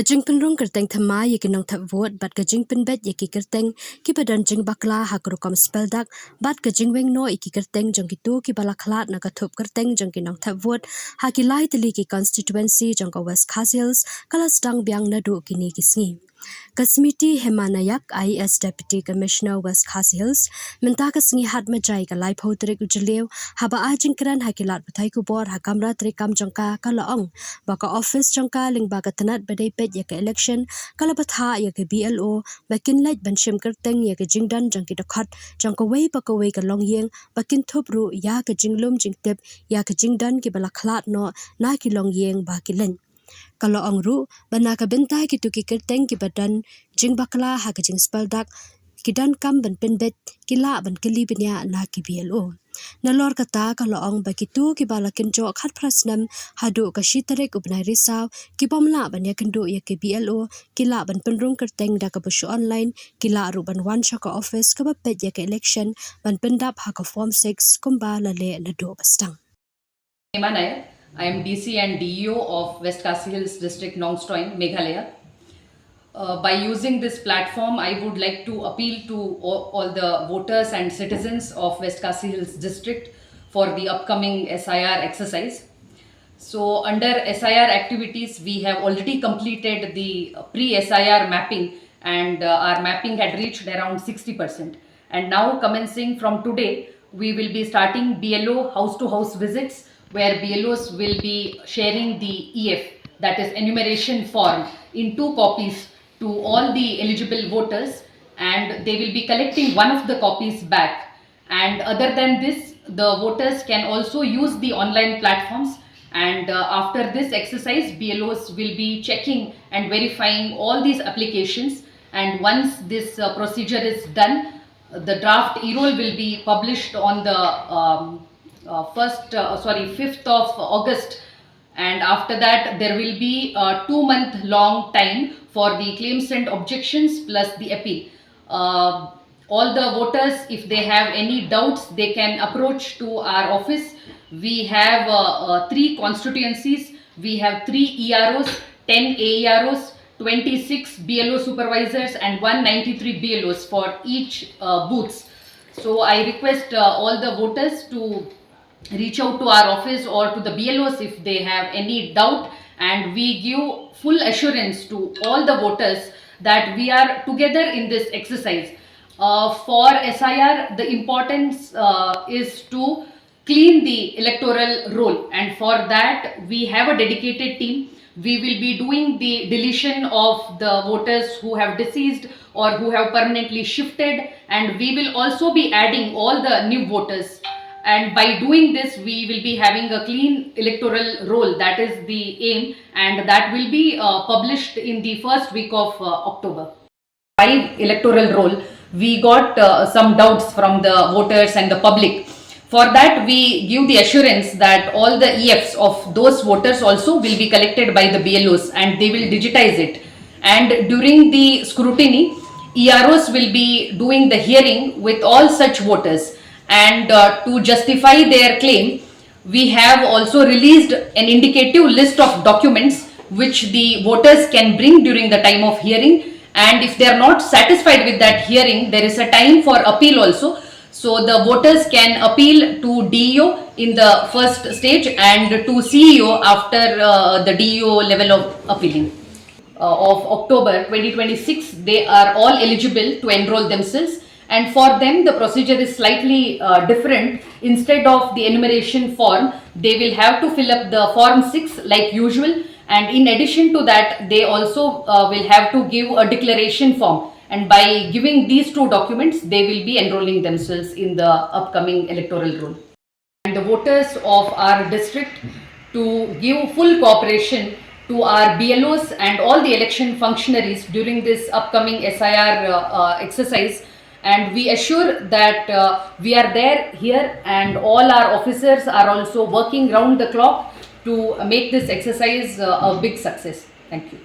jingpynrung Kyrteng thymmai yaki Nongthep vote bat jingpynbet yaki Kyrteng kiba dan jingbakla hakrukom speldak bat jingweng no iki Kyrteng jongkitu kibala khlat nakathup Kyrteng jongki Nongthep vote hakilai tili ki constituency jongka West Hills kala sdang biang naduh kini kisngi. Kasmiti Hemanayak IAS Deputy Commissioner West Hills minta kasngi hat majai ka lai phoutrik ujlew haba ajingkran hakilat buthai khubor hakamra trikam jongka kalaong baka office jongka Lyngba ka tnad badai pet yaka election kala batha yaka BLO bakin light banshim Kyrteng yaka jingdan jongki dakhat jongka wei baka wei ka longyeng bakin thupru yaka jinglum jingtip yaka jingdan ki bala khlat no na ki longyeng ba kilen. Kalau angru bana ka bentai kitu ki Kyrteng ki badan jing bakla ha ka jing speldak kidan kam ban penbet kila ban kili benya na ki BLO nalor kata kalau ang bakitu ki bala kenjo khat prasnam hadu ka shitarek ubnai risaw ki bomla ban ya kendo ya ki BLO kila ban penrung Kyrteng da ka bushu online kila aru ban wan shaka office ka bapet ya ka election ban pendap ha ka form 6 kumba lale nado bastang. I am DC and DEO of West Hills District, Nongthep, Meghalaya. By using this platform, I would like to appeal to all the voters and citizens of West Hills District for the upcoming SIR exercise. So under SIR activities, we have already completed the pre-SIR mapping and our mapping had reached around 60%. And now commencing from today, we will be starting BLO house-to-house visits where BLOs will be sharing the EF, that is enumeration form, in 2 copies to all the eligible voters, and they will be collecting one of the copies back. And other than this, the voters can also use the online platforms, and after this exercise, BLOs will be checking and verifying all these applications, and once this procedure is done, the draft e-roll will be published on the 5th of August, and after that there will be a 2-month long time for the claims and objections plus the appeal. All the voters, if they have any doubts, they can approach to our office. We have 3 constituencies, we have 3 EROs, 10 AEROs, 26 BLO supervisors and 193 BLOs for each booths. So I request all the voters to reach out to our office or to the BLOs if they have any doubt, and we give full assurance to all the voters that we are together in this exercise. For SIR, the importance is to clean the electoral roll, and for that we have a dedicated team. We will be doing the deletion of the voters who have deceased or who have permanently shifted, and we will also be adding all the new voters. And by doing this, we will be having a clean electoral roll. That is the aim, and that will be published in the first week of October. 5 electoral roll, we got some doubts from the voters and the public. For that, we give the assurance that all the EFs of those voters also will be collected by the BLOs and they will digitize it. And during the scrutiny, EROs will be doing the hearing with all such voters. And to justify their claim, we have also released an indicative list of documents which the voters can bring during the time of hearing, and if they are not satisfied with that hearing, there is a time for appeal also. So the voters can appeal to DEO in the first stage and to CEO after the DEO level of appealing. Of October 2026, they are all eligible to enroll themselves. And for them, the procedure is slightly different. Instead of the enumeration form, they will have to fill up the form 6 like usual. And in addition to that, they also will have to give a declaration form. And by giving these 2 documents, they will be enrolling themselves in the upcoming electoral roll. And the voters of our district to give full cooperation to our BLOs and all the election functionaries during this upcoming SIR exercise. And we assure that we are there here, and all our officers are also working round the clock to make this exercise a big success. Thank you.